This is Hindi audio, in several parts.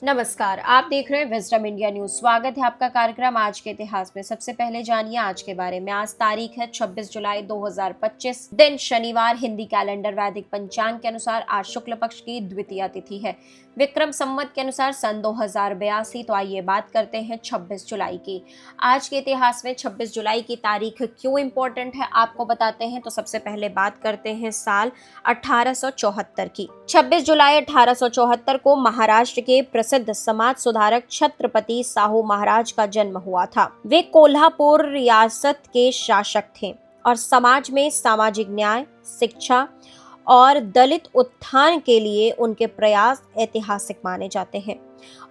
नमस्कार, आप देख रहे हैं विजडम इंडिया न्यूज। स्वागत है आपका कार्यक्रम आज के इतिहास में। सबसे पहले जानिए आज के बारे में। आज तारीख है 26 जुलाई 2025, दिन शनिवार। हिंदी कैलेंडर वैदिक पंचांग के अनुसार आज शुक्ल पक्ष की द्वितीया तिथि है। विक्रम संवत के अनुसार सन 2082। तो आइए बात करते हैं 26 जुलाई की। आज के इतिहास में 26 जुलाई की तारीख क्यों इंपॉर्टेंट है आपको बताते हैं। तो सबसे पहले बात करते हैं साल 1874 की। 26 जुलाई 1874 को महाराष्ट्र के प्रसिद्ध समाज सुधारक छत्रपति साहू महाराज का जन्म हुआ था। वे कोल्हापुर रियासत के शासक थे और समाज में सामाजिक न्याय, शिक्षा और दलित उत्थान के लिए उनके प्रयास ऐतिहासिक माने जाते हैं।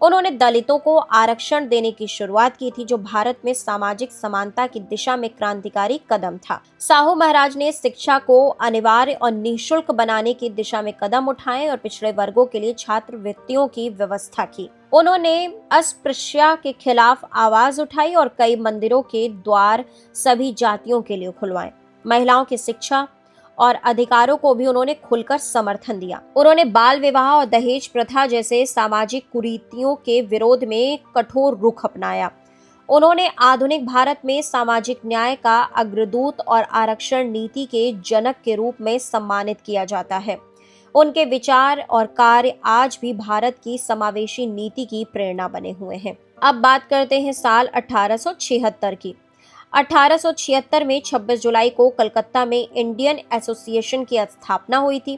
उन्होंने दलितों को आरक्षण देने की शुरुआत की थी, जो भारत में सामाजिक समानता की दिशा में क्रांतिकारी कदम था। साहू महाराज ने शिक्षा को अनिवार्य और निःशुल्क बनाने की दिशा में कदम उठाए और पिछड़े वर्गों के लिए छात्रवृत्तियों की व्यवस्था की। उन्होंने अस्पृश्यता के खिलाफ आवाज उठाई और कई मंदिरों के द्वार सभी जातियों के लिए खुलवाए। महिलाओं की शिक्षा और अधिकारों को भी उन्होंने खुलकर समर्थन दिया। उन्होंने बाल विवाह और दहेज प्रथा जैसे सामाजिक कुरीतियों के विरोध में कठोर रुख अपनाया। उन्होंने आधुनिक भारत में सामाजिक न्याय का अग्रदूत और आरक्षण नीति के जनक के रूप में सम्मानित किया जाता है। उनके विचार और कार्य आज भी भारत की समावेशी नीति की प्रेरणा बने हुए हैं। अब बात करते हैं साल 1876 की। 1876 में 26 जुलाई को कलकत्ता में इंडियन एसोसिएशन की स्थापना हुई थी।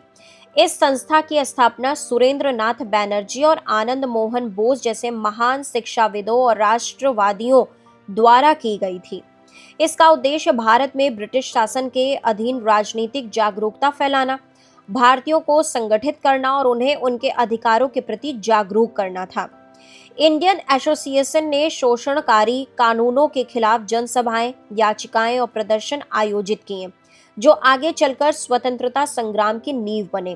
इस संस्था की स्थापना सुरेंद्र नाथ बैनर्जी और आनंद मोहन बोस जैसे महान शिक्षाविदों और राष्ट्रवादियों द्वारा की गई थी। इसका उद्देश्य भारत में ब्रिटिश शासन के अधीन राजनीतिक जागरूकता फैलाना, भारतीयों को संगठित करना और उन्हें उनके अधिकारों के प्रति जागरूक करना था। इंडियन एसोसिएशन ने शोषणकारी कानूनों के खिलाफ जनसभाएं, याचिकाएं और प्रदर्शन आयोजित किए, जो आगे चलकर स्वतंत्रता संग्राम की नींव बने।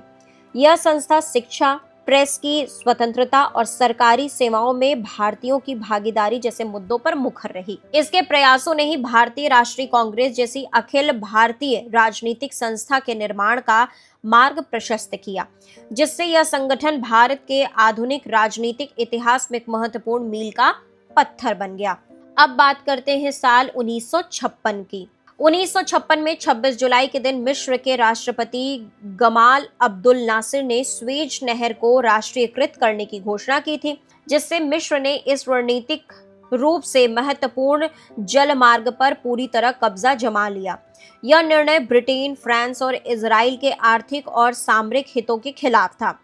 यह संस्था शिक्षा, प्रेस की स्वतंत्रता और सरकारी सेवाओं में भारतीयों की भागीदारी जैसे मुद्दों पर मुखर रही। इसके प्रयासों ने ही भारतीय राष्ट्रीय कांग्रेस जैसी अखिल भारतीय राजनीतिक संस्था के निर्माण का मार्ग प्रशस्त किया, जिससे यह संगठन भारत के आधुनिक राजनीतिक इतिहास में एक महत्वपूर्ण मील का पत्थर बन गया। अब बात करते हैं साल 1956 की। 1956 में 26 जुलाई के दिन मिस्र के राष्ट्रपति गमाल अब्दुल नासिर ने स्वेज नहर को राष्ट्रीयकृत करने की घोषणा की थी, जिससे मिस्र ने इस रणनीतिक रूप से महत्वपूर्ण जल मार्ग पर पूरी तरह कब्जा जमा लिया। यह निर्णय ब्रिटेन, फ्रांस और इजराइल के आर्थिक और सामरिक हितों के खिलाफ था,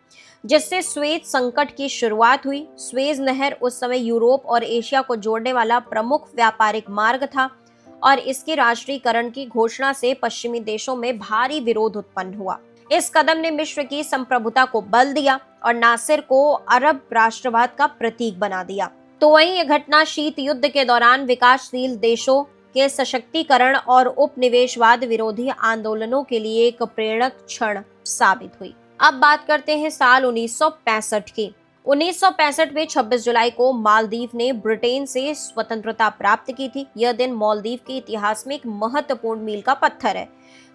जिससे स्वेज संकट की शुरुआत हुई। स्वेज नहर उस समय यूरोप और एशिया को जोड़ने वाला प्रमुख व्यापारिक मार्ग था और इसके राष्ट्रीयकरण की घोषणा से पश्चिमी देशों में भारी विरोध उत्पन्न हुआ। इस कदम ने मिस्र की संप्रभुता को बल दिया और नासिर को अरब राष्ट्रवाद का प्रतीक बना दिया। तो वहीं यह घटना शीत युद्ध के दौरान विकासशील देशों के सशक्तिकरण और उपनिवेशवाद विरोधी आंदोलनों के लिए एक प्रेरक क्षण साबित हुई। अब बात करते हैं साल 1965 की। 1965 में 26 जुलाई को मालदीव ने ब्रिटेन से स्वतंत्रता प्राप्त की थी। यह दिन मालदीव के इतिहास में एक महत्वपूर्ण मील का पत्थर है,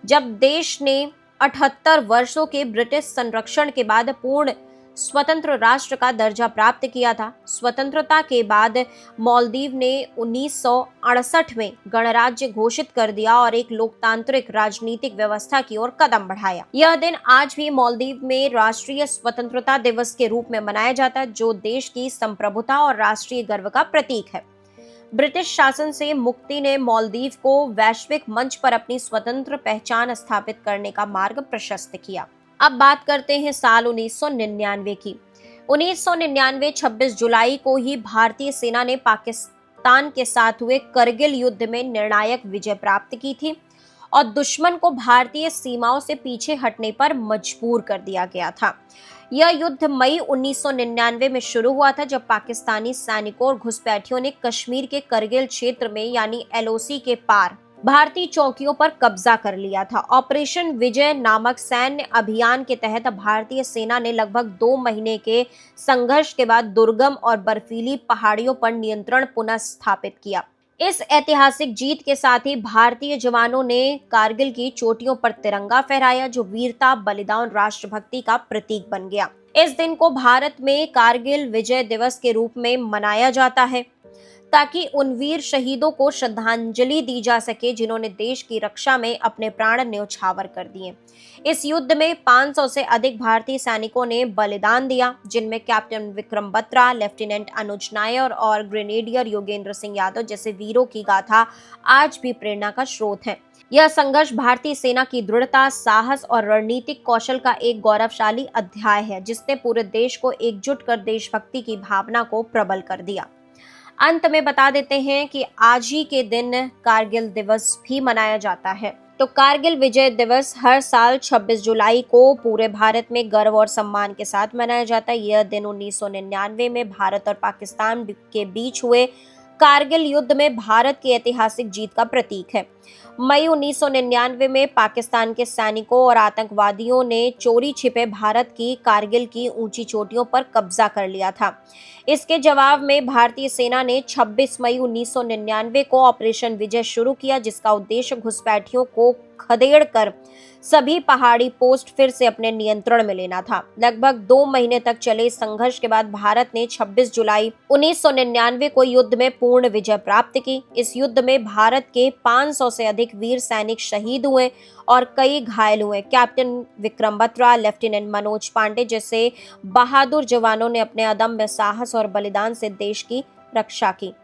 जब देश ने 78 वर्षों के ब्रिटिश संरक्षण के बाद पूर्ण स्वतंत्र राष्ट्र का दर्जा प्राप्त किया था। स्वतंत्रता के बाद मालदीव ने 1968 में गणराज्य घोषित कर दिया और एक लोकतांत्रिक राजनीतिक व्यवस्था की ओर कदम बढ़ाया। यह दिन आज भी मालदीव में राष्ट्रीय स्वतंत्रता दिवस के रूप में मनाया जाता है, जो देश की संप्रभुता और राष्ट्रीय गर्व का प्रतीक है। ब्रिटिश शासन से मुक्ति ने मालदीव को वैश्विक मंच पर अपनी स्वतंत्र पहचान स्थापित करने का मार्ग प्रशस्त किया। अब बात करते हैं साल 1999 की। 1999 26 जुलाई को ही भारतीय सेना ने पाकिस्तान के साथ हुए करगिल युद्ध में निर्णायक विजय प्राप्त की थी और दुश्मन को भारतीय सीमाओं से पीछे हटने पर मजबूर कर दिया गया था। यह युद्ध मई 1999 में शुरू हुआ था, जब पाकिस्तानी सैनिकों और घुसपैठियों ने कश्मीर के करगिल क्षेत्र में यानी एलओसी के पार भारतीय चौकियों पर कब्जा कर लिया था। ऑपरेशन विजय नामक सैन्य अभियान के तहत भारतीय सेना ने लगभग 2 महीने के संघर्ष के बाद दुर्गम और बर्फीली पहाड़ियों पर नियंत्रण पुनः स्थापित किया। इस ऐतिहासिक जीत के साथ ही भारतीय जवानों ने कारगिल की चोटियों पर तिरंगा फहराया, जो वीरता, बलिदान, राष्ट्रभक्ति का प्रतीक बन गया। इस दिन को भारत में कारगिल विजय दिवस के रूप में मनाया जाता है ताकि उन वीर शहीदों को श्रद्धांजलि दी जा सके जिन्होंने देश की रक्षा में अपने प्राण न्यौछावर कर दिए। इस युद्ध में 500 से अधिक भारतीय सैनिकों ने बलिदान दिया, जिनमें कैप्टन विक्रम बत्रा, लेफ्टिनेंट अनुज नायर और ग्रेनेडियर योगेंद्र सिंह यादव जैसे वीरों की गाथा आज भी प्रेरणा का स्रोत है। यह संघर्ष भारतीय सेना की दृढ़ता, साहस और रणनीतिक कौशल का एक गौरवशाली अध्याय है, जिसने पूरे देश को एकजुट कर देशभक्ति की भावना को प्रबल कर दिया। अंत में बता देते हैं कि आज ही के दिन कारगिल दिवस भी मनाया जाता है। तो कारगिल विजय दिवस हर साल 26 जुलाई को पूरे भारत में गर्व और सम्मान के साथ मनाया जाता है। यह दिन 1999 में भारत और पाकिस्तान के बीच हुए कारगिल युद्ध में भारत की ऐतिहासिक जीत का प्रतीक है। मई 1999 में पाकिस्तान के सैनिकों और आतंकवादियों ने चोरी छिपे भारत की कारगिल की ऊंची चोटियों पर कब्जा कर लिया था। इसके जवाब में भारतीय सेना ने 26 मई 1999 को ऑपरेशन विजय शुरू किया, जिसका उद्देश्य घुसपैठियों को खदेड़ कर सभी पहाड़ी पोस्ट फिर से अपने नियंत्रण में लेना था। लगभग 2 महीने तक चले इस संघर्ष के बाद भारत ने 26 जुलाई 1999 को युद्ध में पूर्ण विजय प्राप्त की। इस युद्ध में भारत के 500 से अधिक वीर सैनिक शहीद हुए और कई घायल हुए। कैप्टन विक्रम बत्रा, लेफ्टिनेंट मनोज पांडे जैसे बहादुर जवानों ने अपने अदम्य साहस और बलिदान से देश की रक्षा की।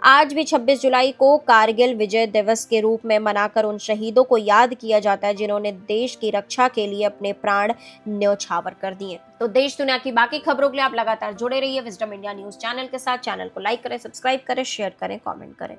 आज भी 26 जुलाई को कारगिल विजय दिवस के रूप में मनाकर उन शहीदों को याद किया जाता है जिन्होंने देश की रक्षा के लिए अपने प्राण न्यौछावर कर दिए। तो देश दुनिया की बाकी खबरों के लिए आप लगातार जुड़े रहिए विजडम इंडिया न्यूज चैनल के साथ। चैनल को लाइक करें, सब्सक्राइब करें, शेयर करें, कमेंट करें।